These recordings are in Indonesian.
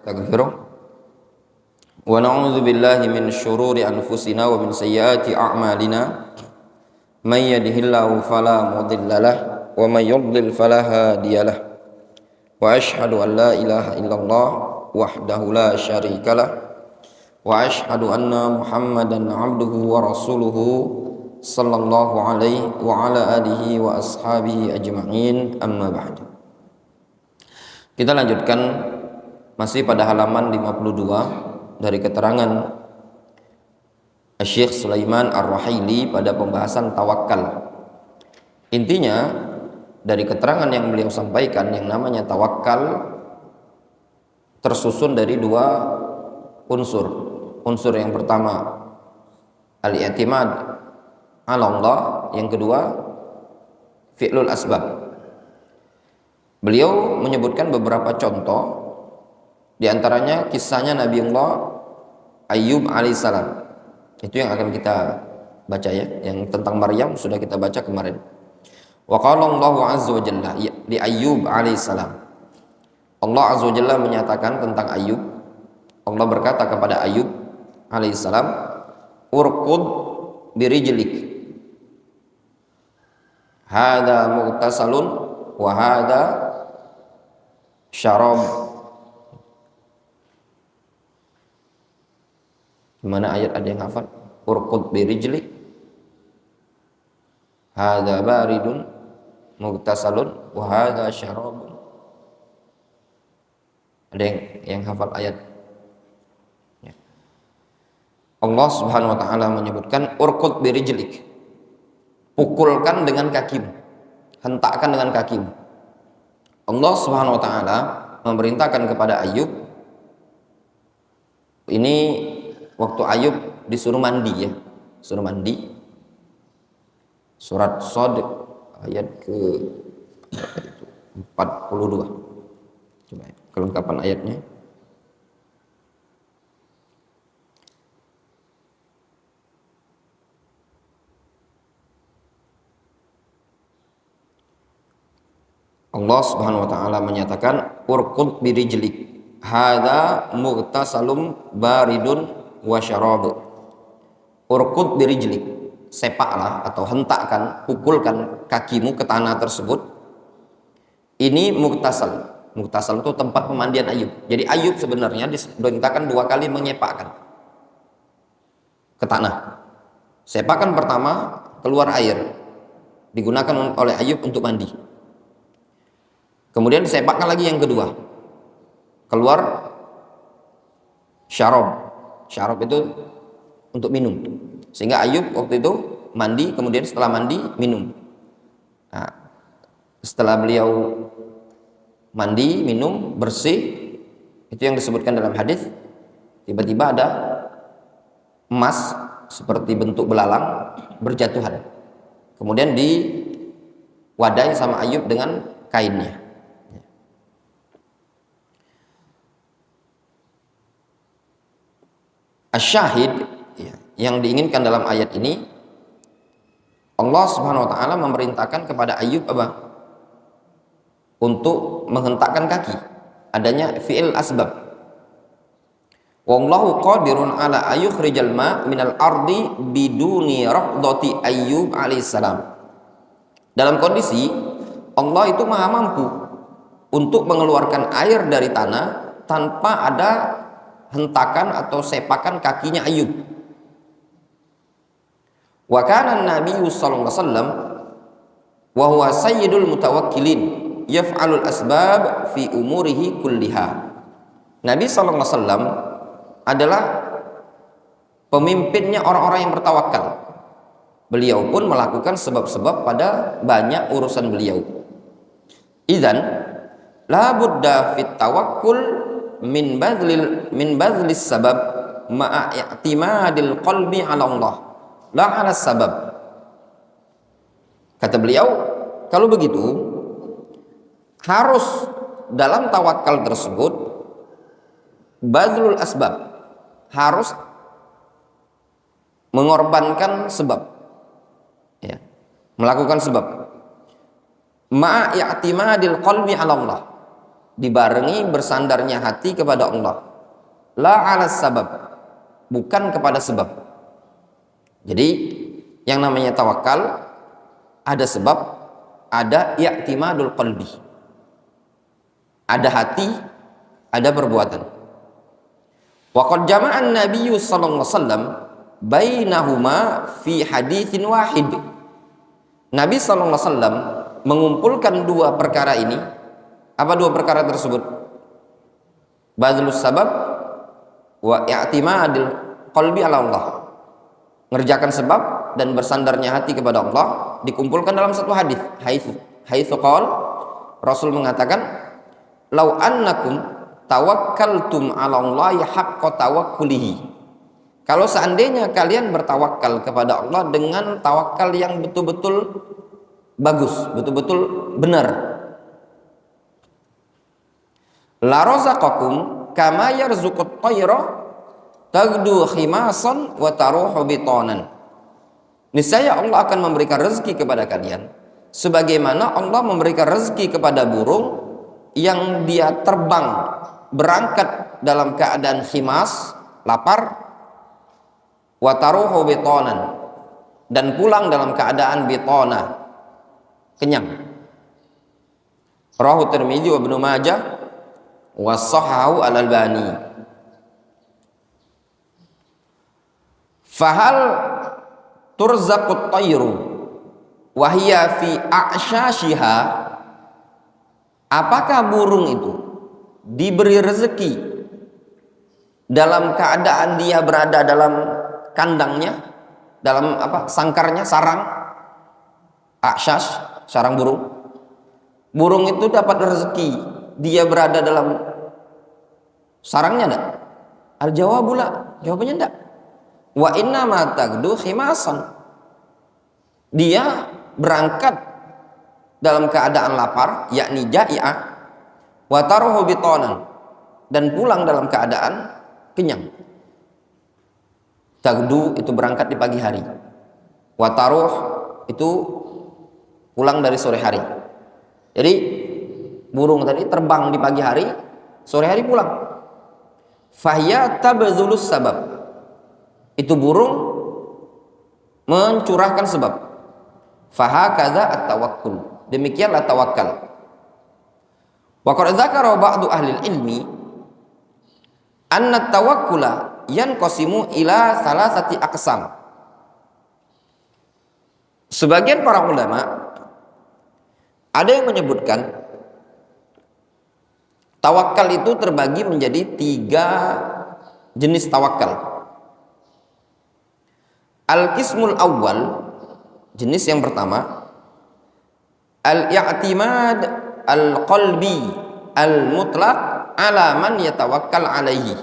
Nastaghfiruh wa na'udzu billahi min syururi anfusina wa min sayyiati a'malina may yahdihillahu fala mudhillalah wa may yudlil fala hadiyalah wa asyhadu an la ilaha illallah wahdahu la syarikalah wa asyhadu anna Muhammadan 'abduhu wa rasuluhu sallallahu alaihi wa ala alihi wa ashabihi ajma'in, amma ba'du. Kita lanjutkan masih pada halaman 52 dari keterangan Syekh Sulaiman Ar-Ruhaili pada pembahasan tawakal. Intinya dari keterangan yang beliau sampaikan, yang namanya tawakal tersusun dari dua unsur. Unsur yang pertama al-i'timad 'ala Allah, yang kedua fi'lul asbab. Beliau menyebutkan beberapa contoh, di antaranya kisahnya Nabiullah Ayyub alaihissalam. Itu yang akan kita baca ya. Yang tentang Maryam sudah kita baca kemarin. Wa qala Allahu azza wa jalla li Ayyub alaihissalam. Allah azza wa jalla menyatakan tentang Ayyub. Allah berkata kepada Ayyub alaihissalam, urqud birijlik, hada mughtasalun wa hada syarab. Gimana ayat, ada yang hafal? Urqud birijlik, hadza baridun mughtasalun wa hadza syarabun. Ada yang hafal ayat? Ya. Allah Subhanahu wa taala menyebutkan urqud birijlik, pukulkan dengan kakimu, hentakkan dengan kakimu. Allah Subhanahu wa taala memerintahkan kepada Ayyub ini waktu Ayyub disuruh mandi ya, suruh mandi. Surat Shad ayat ke 42. Coba ya, kelengkapan ayatnya. Allah Subhanahu wa taala menyatakan urqud birijlik, hadza mughtasalum baridun wa syarab. Urqud birijlik, sepaklah atau hentakkan, pukulkan kakimu ke tanah tersebut. Ini mughtasal. Mughtasal itu tempat pemandian Ayyub. Jadi Ayyub sebenarnya diperintahkan 2 kali menyepakkan ke tanah. Sepakan pertama keluar air, digunakan oleh Ayyub untuk mandi. Kemudian disepakkan lagi yang kedua, keluar syarab. Syarab itu untuk minum. Sehingga Ayyub waktu itu mandi, kemudian setelah mandi minum. Nah, setelah beliau mandi, minum, bersih, itu yang disebutkan dalam hadis, tiba-tiba ada emas seperti bentuk belalang berjatuhan. Kemudian diwadai sama Ayyub dengan kainnya. Asyahid ya, yang diinginkan dalam ayat ini, Allah Subhanahu wa taala memerintahkan kepada Ayyub apa? Untuk menghentakkan kaki. Adanya fi'il asbab. Wallahu qadirun ala ayyukhrijal ma' minal ardi biduni raqdati Ayyub alaihissalam. Dalam kondisi Allah itu maha mampu untuk mengeluarkan air dari tanah tanpa ada hentakan atau sepakan kakinya Ayyub. Wa kana an-nabiyyu sallallahu alaihi wasallam wa huwa sayyidul mutawakkilin yaf'alul asbab fi umurihi kulliha. Nabi sallallahu alaihi wasallam adalah pemimpinnya orang-orang yang bertawakal. Beliau pun melakukan sebab-sebab pada banyak urusan beliau. Idzan la budda fit tawakkul min badlis sabab ma'a i'timadil qalbi 'ala Allah la 'ala sabab. Kata beliau, kalau begitu harus dalam tawakal tersebut badlul asbab, harus mengorbankan sebab ya, melakukan sebab ma'a i'timadil qalbi 'ala Allah, dibarengi bersandarnya hati kepada Allah. La 'ala sabab, bukan kepada sebab. Jadi yang namanya tawakal ada sebab, ada i'timadul qalbi. Ada hati, ada perbuatan. Wa qad jama'an Nabiyyu sallallahu alaihi wasallam bainahuma fi haditsin wahid. Nabi sallallahu alaihi wasallam mengumpulkan dua perkara ini. Apa dua perkara tersebut? Badlus sabab wa i'timadil qalbi ala Allah. Ngerjakan sebab dan bersandarnya hati kepada Allah dikumpulkan dalam satu hadis. Haitsu qala, Rasul mengatakan, "Lau annakum tawakkaltum 'ala Allahi haqqa tawakkulihi." Kalau seandainya kalian bertawakal kepada Allah dengan tawakal yang betul-betul bagus, betul-betul benar, la razaqakum kama yarzuqut tayra tagdu khimasan wa taruhu bitanan. Niscaya Allah akan memberikan rezeki kepada kalian sebagaimana Allah memberikan rezeki kepada burung yang dia terbang berangkat dalam keadaan khimas, lapar, wa taruhu bitanan, dan pulang dalam keadaan bitana, kenyang. Rawahu Tirmidzi wa Ibnu Majah wa sahahu al-Albani. Fahal turzaqut tayru wa hiya fi a'shashiha, apakah burung itu diberi rezeki dalam keadaan dia berada dalam kandangnya, dalam sangkarnya, sarang. A'shash, sarang burung. Burung itu dapat rezeki dia berada dalam sarangnya enggak? Al-jawabu la, jawabannya enggak. Wa inna ma tagdu khimasan, dia berangkat dalam keadaan lapar, yakni ja'i'ah, wa taruhu bitanan, dan pulang dalam keadaan kenyang. Tagdu itu berangkat di pagi hari, wa taruh itu pulang dari sore hari. Jadi burung tadi terbang di pagi hari, sore hari pulang. Fahya tabdzulus sabab, itu burung mencurahkan sebab. Fahakadza at-tawakkul, demikianlah tawakal. Wa qad dzakara ba'du ahli ilmi anna tawakkula yanqasimu ila salasati aqsam. Sebagian para ulama ada yang menyebutkan tawakal itu terbagi menjadi 3 jenis tawakal. Al-qismul awwal, jenis yang pertama, al-i'timad al-qalbi al-mutlaq ala man yatawakkal alaihi,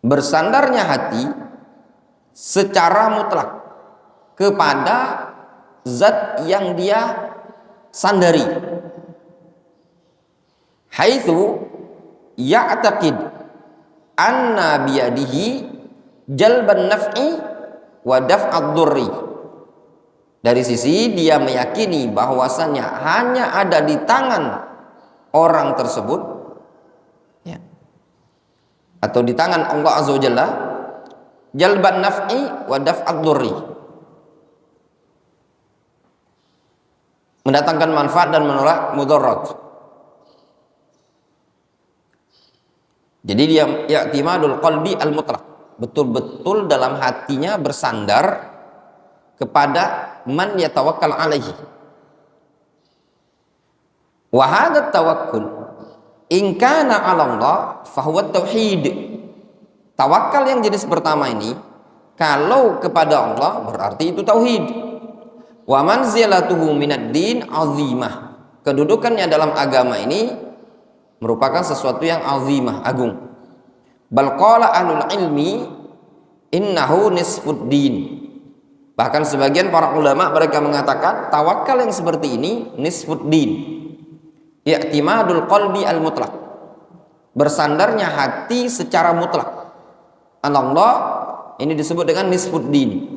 bersandarnya hati secara mutlak kepada zat yang dia sandari. Haitsu ya'taqid anna biyadihi jalban naf'i wa daf'ad durri, dari sisi dia meyakini bahwasannya hanya ada di tangan orang tersebut, ya, atau di tangan Allah Azza wa Jalla, jalban naf'i wa daf'ad durri, mendatangkan manfaat dan menolak mudarat. Jadi dia i'timadul qalbi al-mutlaq, betul-betul dalam hatinya bersandar kepada man yatawakkal alaihi. Wa hadha tawakkul in kana 'ala Allah fa huwa tauhid. Tawakal yang jenis pertama ini kalau kepada Allah berarti itu tauhid. Wa manzilatuhu minad din 'azimah. Kedudukannya dalam agama ini merupakan sesuatu yang azimah, agung. Bal qala ahlul ilmi innahu nisfud din. Bahkan sebagian para ulama mereka mengatakan tawakal yang seperti ini nisfud din, i'timadul qalbi al mutlaq, bersandarnya hati secara mutlak. Allah ini disebut dengan nisfud din.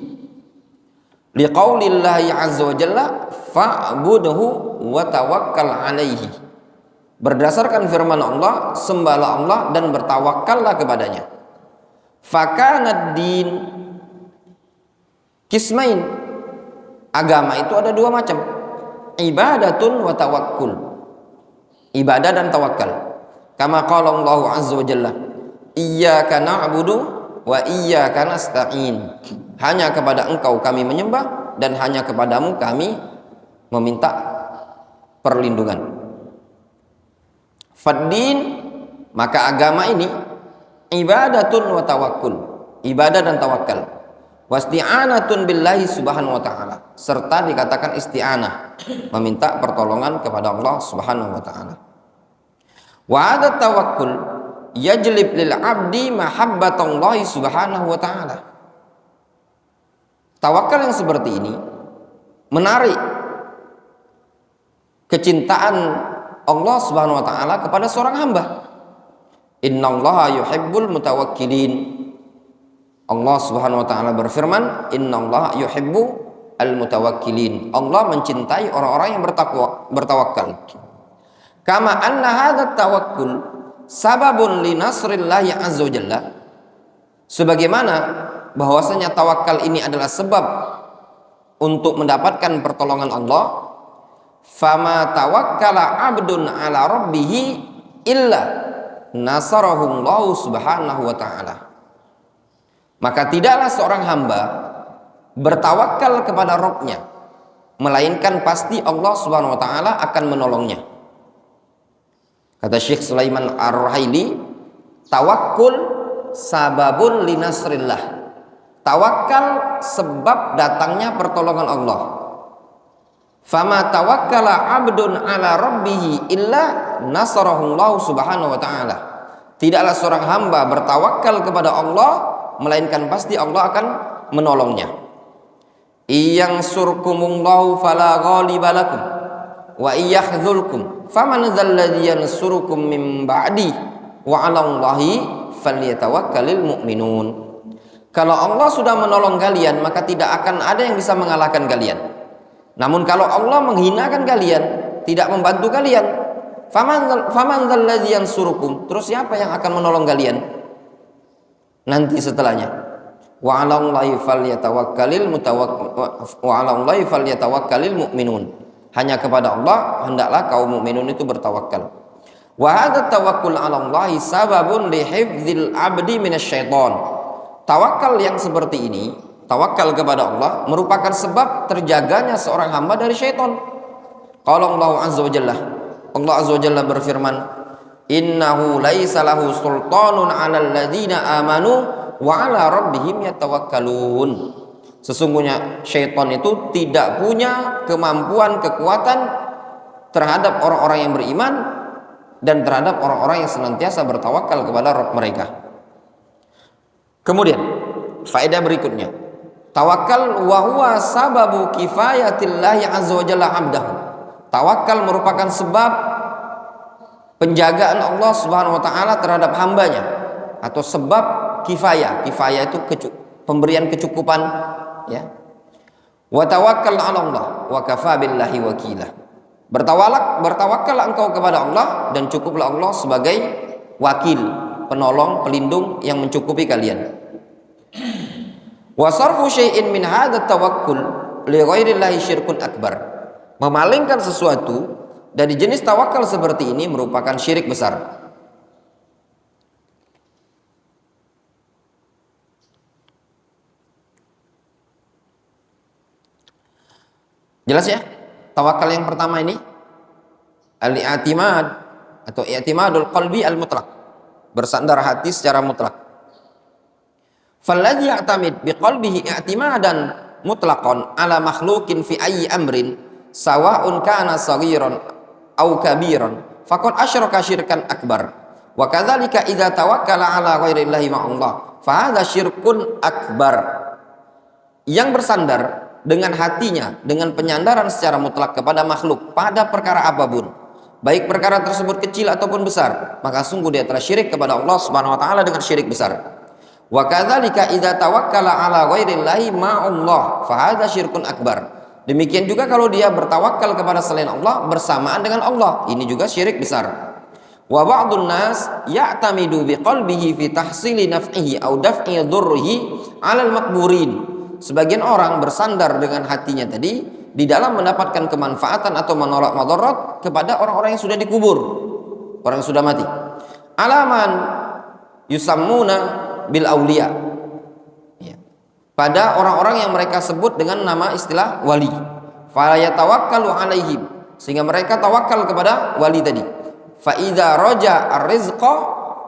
Liqaulillahi azza wa jalla fa'budhu wa tawakkal alaihi. Berdasarkan firman Allah, sembahlah Allah dan bertawakallah kepadanya. Fakanad din kismain. Agama itu ada dua macam. Ibadatun wa tawakkul. Ibadah dan tawakal. Kama qala Allah azza wa jalla, iyyaka na'budu wa iyyaka nasta'in. Hanya kepada Engkau kami menyembah dan hanya kepadamu kami meminta perlindungan. Faddin, maka agama ini ibadatun wa tawakkul, ibadah dan tawakal. Wasti'anatun billahi subhanahu wa ta'ala, serta dikatakan isti'anah, meminta pertolongan kepada Allah subhanahu wa ta'ala. Wa hadha tawakkul yajlib lil abdi mahabbatallahi subhanahu wa ta'ala. Tawakal yang seperti ini menarik kecintaan Allah subhanahu wa ta'ala kepada seorang hamba. Innallaha yuhibbul mutawakkilin. Allah subhanahu wa ta'ala berfirman, innallaha yuhibbu al-mutawakkilin. Allah mencintai orang-orang yang bertawakal. Kama anna hadha tawakkul sababun li nasrillahi azza wa jalla. Sebagaimana bahwasanya tawakal ini adalah sebab untuk mendapatkan pertolongan Allah. Fama tawakkala abdun ala rabbihi illa nasarahullahu subhanahu wa ta'ala. Maka tidaklah seorang hamba bertawakal kepada Rabb-nya, melainkan pasti Allah subhanahu wa ta'ala akan menolongnya. Kata Syekh Sulaiman Ar-Ruhaili, tawakkul sababun linasrillah. Tawakal sebab datangnya pertolongan Allah. Fama tawakkala abdun ala rabbihi illa nasarahullahu subhanahu wa ta'ala. Tidaklah seorang hamba bertawakal kepada Allah, melainkan pasti Allah akan menolongnya. Iyang surkumullahu fala ghaliba lakum wa iyakhzulkum faman dzalladzi yansurukum min ba'di wa 'alallahi falyatawakkalul mu'minun. Kalau Allah sudah menolong kalian, maka tidak akan ada yang bisa mengalahkan kalian. Namun kalau Allah menghinakan kalian, tidak membantu kalian, faman dzalladzi yansurukum, terus siapa yang akan menolong kalian nanti setelahnya? Wa 'alallahi falyatawakkalul mu'minun. Hanya kepada Allah hendaklah kaum mukminun itu bertawakal. Wa hadza tawakkul 'alallahi sababun li hifdzil 'abdi minasyaiton. Tawakal yang seperti ini, tawakal kepada Allah, merupakan sebab terjaganya seorang hamba dari syaitan. Qala Allah azza wa jalla, Allah azza wa jalla berfirman, innahu laisa lahu sultanun 'alal ladzina amanu wa 'ala rabbihim yatawakkalun. Sesungguhnya syaitan itu tidak punya kemampuan, kekuatan terhadap orang-orang yang beriman dan terhadap orang-orang yang senantiasa bertawakal kepada Rabb mereka. Kemudian faedah berikutnya, tawakal wa huwa sababu kifayatillahi azza wa jalla 'abdahu. Tawakal merupakan sebab penjagaan Allah subhanahu wa ta'ala terhadap hambanya, atau sebab kifayah. Kifayah itu pemberian kecukupan, ya. Wa tawakkal 'ala Allah wa kafa billahi wakila. Bertawakallah engkau kepada Allah dan cukuplah Allah sebagai wakil, penolong, pelindung yang mencukupi kalian. Wa sarfu syai'in min hadha tawakkul li ghairillahi syirkun akbar. Memalingkan sesuatu dari jenis tawakal seperti ini merupakan syirik besar. Jelas ya? Tawakal yang pertama ini al-i'timad atau i'timadul qalbi al-mutlaq, bersandar hati secara mutlak. Falladhi ya'tamid biqalbihi i'timadan mutlaqan ala makhluqin fi ayyi amrin sawa'un kana saghiran aw kabiran faqad asyraka syirkan akbar. Wa kadzalika idza tawakkala ala ghairillahi ma'allah fa hadza syirkun akbar. Yang bersandar dengan hatinya, dengan penyandaran secara mutlak kepada makhluk pada perkara apapun, baik perkara tersebut kecil ataupun besar, maka sungguh dia telah syirik kepada Allah Subhanahu wa taala dengan syirik besar. Wa kadzalika idza tawakkala ala ghairillahi ma'allah fa hadza syirkun akbar. Demikian juga kalau dia bertawakal kepada selain Allah bersamaan dengan Allah, ini juga syirik besar. Wa ba'dun nas ya'tamidu biqalbihi fi tahsili naf'ihi aw daf'i dhurrihi 'ala al-maqburin. Sebagian orang bersandar dengan hatinya tadi di dalam mendapatkan kemanfaatan atau menolak madarat kepada orang-orang yang sudah dikubur, orang yang sudah mati. Alaman yusammuna bil auliya, ya, pada orang-orang yang mereka sebut dengan nama istilah wali. Fa yatawakkalu alaihim, sehingga mereka tawakal kepada wali tadi. Fa idza raja ar-rizqa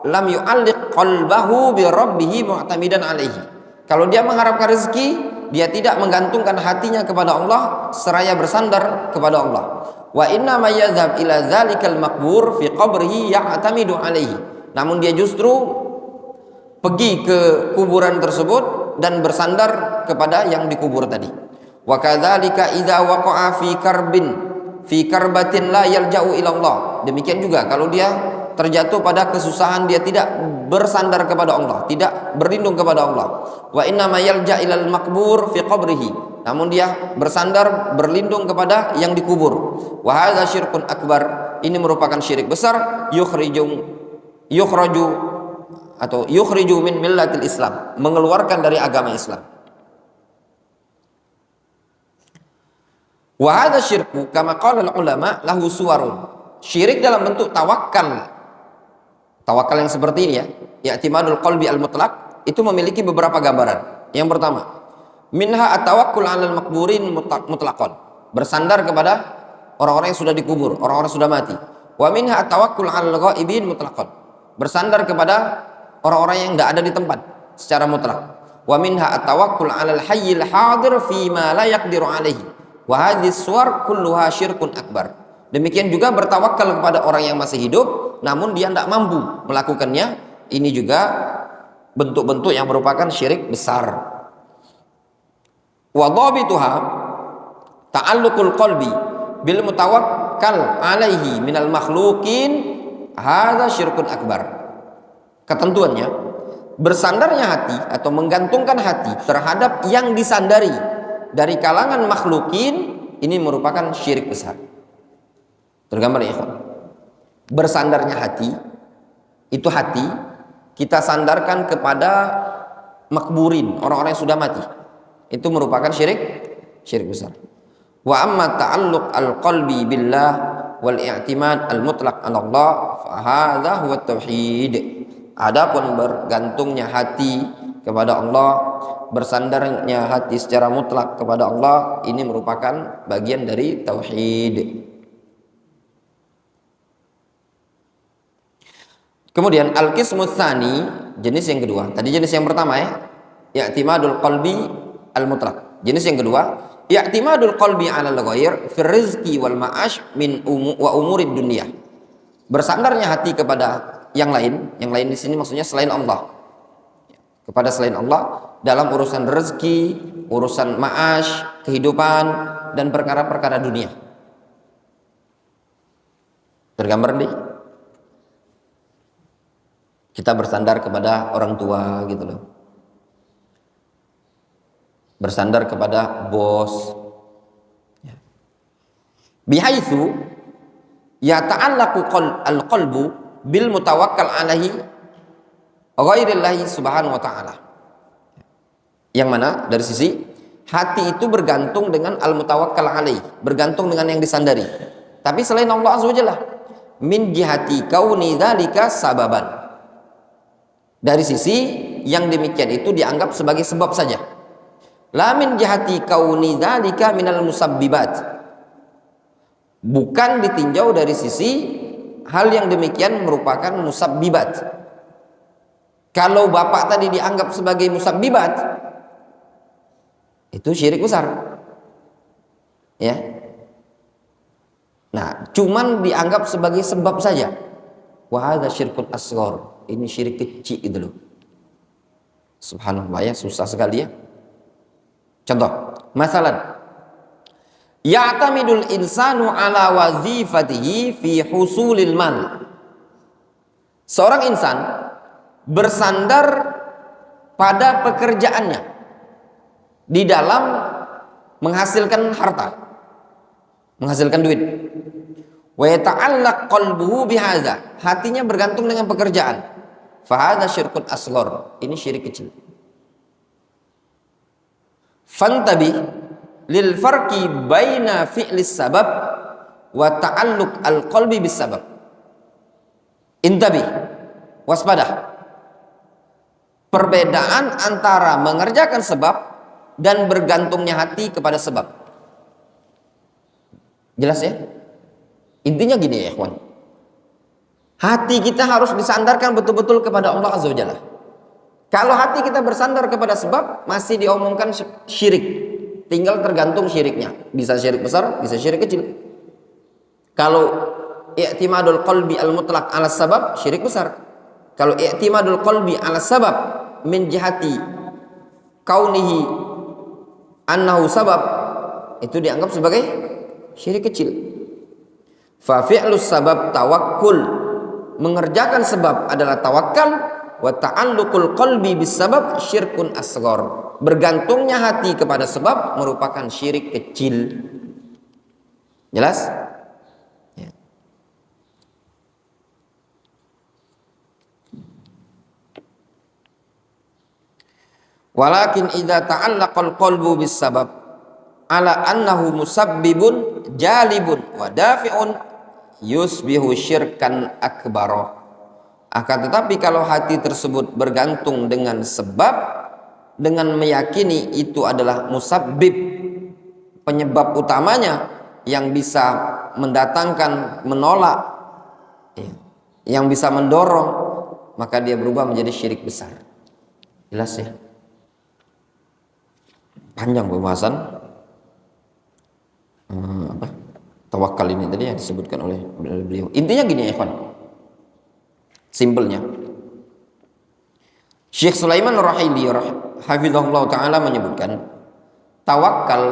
lam yu'alliq qalbahu bi rabbih mu'tamidan alaihi. Kalau dia mengharapkan rezeki, dia tidak menggantungkan hatinya kepada Allah seraya bersandar kepada Allah. Wa inna ma yadhhab ila dzalikal maqbur fi qabrihi ya'tamidu alaihi. Namun dia justru pergi ke kuburan tersebut dan bersandar kepada yang dikubur tadi. Wa kadzalika idza waqa'a fi karbatin la yalja'u ila Allah. Demikian juga kalau dia terjatuh pada kesusahan, dia tidak bersandar kepada Allah, tidak berlindung kepada Allah. Wa inna ma yalja ilal maqbur fi qabrihi, namun dia bersandar berlindung kepada yang dikubur. Wa hadza syirkun akbar, ini merupakan syirik besar. Yukhriju min millatil Islam, mengeluarkan dari agama Islam. Wa hadza syirku kama qala ulama lahu suwarun. Syirik dalam bentuk tawakal yang seperti ini, ya, i'timadul qalbi al-mutlaq, itu memiliki beberapa gambaran. Yang pertama, minha at-tawakkul 'alal maqburin mutlaqan, bersandar kepada orang-orang yang sudah dikubur, orang-orang sudah mati. Wa minha at-tawakkul 'alal ghaibin mutlaqan, bersandar kepada orang-orang yang tidak ada di tempat secara mutlak. Wa minha at-tawakkul 'alal hayyil hadir fi ma la yaqdiru 'alaihi. Wa hadhihi suwar kulluha syirkun akbar. Demikian juga bertawakal kepada orang yang masih hidup namun dia tidak mampu melakukannya. Ini juga bentuk-bentuk yang merupakan syirik besar. Wa dhabituha ta'alluqul qalbi bil mutawakkal alaihi minal makhluqin, hadza syirkun akbar. Ketentuannya, bersandarnya hati atau menggantungkan hati terhadap yang disandari dari kalangan makhlukin, ini merupakan syirik besar. Tergambar ya, bersandarnya hati, itu hati kita sandarkan kepada makburin, orang-orang yang sudah mati, itu merupakan syirik besar. Wa amma ta'alluq al-qalbi billah wal i'timad al-mutlaq 'ala Allah fa hadza huwa tauhid. Adapun bergantungnya hati kepada Allah, bersandarnya hati secara mutlak kepada Allah, ini merupakan bagian dari tauhid. Kemudian al-qismu tsani, jenis yang kedua. Tadi jenis yang pertama, ya, i'timadul qalbi al-mutlaq. Jenis yang kedua, i'timadul qalbi 'ala al-ghair fi rizqi wal ma'ash min wa umurid dunya. Bersandarnya hati kepada yang lain di sini maksudnya selain Allah. Kepada selain Allah dalam urusan rezeki, urusan ma'ash, kehidupan, dan perkara-perkara dunia. Tergambar nih, kita bersandar kepada orang tua gitu loh, bersandar kepada bos, bihaitsu yata'allaqu al-qalbu bil mutawakkal alaihi ghairillahi subhanahu wa ta'ala. Yang mana dari sisi hati itu bergantung dengan al-mutawakkal alaihi, bergantung dengan yang disandari, tapi selain Allah azza wajalla, min jihati kauni dzalika sababan, dari sisi yang demikian itu dianggap sebagai sebab saja. La min jihati kauni dzalika minal musabbibat, bukan ditinjau dari sisi hal yang demikian merupakan musabbibat. Kalau bapak tadi dianggap sebagai musabbibat, itu syirik besar, ya. Nah, cuman dianggap sebagai sebab saja. Wa hadza syirkun asghar, ini syirik kecil itu loh. Subhanallah, ya, susah sekali, ya. Contoh, masalan, ya'tamidul insanu ala wazifatihi fi husulil mal. Seorang insan bersandar pada pekerjaannya di dalam menghasilkan harta, menghasilkan duit. Wa yata'allaq qalbuhu bihadza, hatinya bergantung dengan pekerjaan. Fa hadza syirkun asghar, ini syirik kecil. Fantabi lil farqi baina fi'lis sabab wa ta'alluq al-qalbi bis sabab. Intabi, waspada. Perbedaan antara mengerjakan sebab dan bergantungnya hati kepada sebab. Jelas ya? Intinya gini ya ikhwan. Hati kita harus disandarkan betul-betul kepada Allah Azza wa Jalla. Kalau hati kita bersandar kepada sebab, masih diomongkan syirik. Tinggal tergantung syiriknya. Bisa syirik besar, bisa syirik kecil. Kalau i'timadul qalbi al-mutlaq ala sabab, syirik besar. Kalau i'timadul qalbi ala sabab min jihati kaunihi annahu sabab, itu dianggap sebagai syirik kecil. Fa fi'lus sabab tawakkul, mengerjakan sebab adalah tawakal. Wa ta'alluqul qalbi bis sabab syirkun asghar, bergantungnya hati kepada sebab merupakan syirik kecil. Jelas? Ya. Walakin idza ta'allaqal qalbu bis sabab ala annahu musabbibun jalibun wa dafi'un yusbihu syirkan akbara. Akan tetapi kalau hati tersebut bergantung dengan sebab, dengan meyakini itu adalah musabbib, penyebab utamanya yang bisa mendatangkan, menolak, yang bisa mendorong, maka dia berubah menjadi syirik besar. Jelas ya? Panjang pembahasan tawakal ini tadi yang disebutkan oleh beliau. Intinya gini ya kawan, simpelnya Syekh Sulaiman Ar-Ruhaili hafizahullah ta'ala menyebutkan tawakal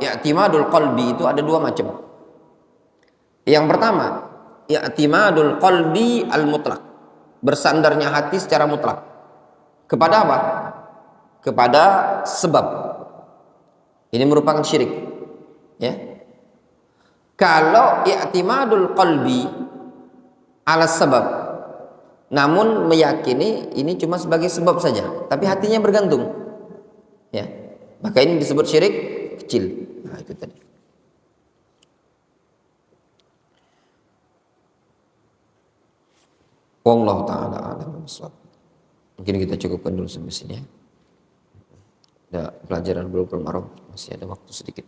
i'timadul qalbi itu ada dua macam. Yang pertama i'timadul qalbi al-mutlaq, bersandarnya hati secara mutlak kepada apa? Kepada sebab. Ini merupakan syirik, ya. Kalau i'timadul qalbi ala sebab, namun meyakini ini cuma sebagai sebab saja, tapi hatinya bergantung, ya, maka ini disebut syirik kecil. Nah, itu tadi. Wallahu ta'ala a'lam bishawab. Mungkin kita cukupkan dulu sampai sini ya. Ada pelajaran Bulughul Maram, masih ada waktu sedikit.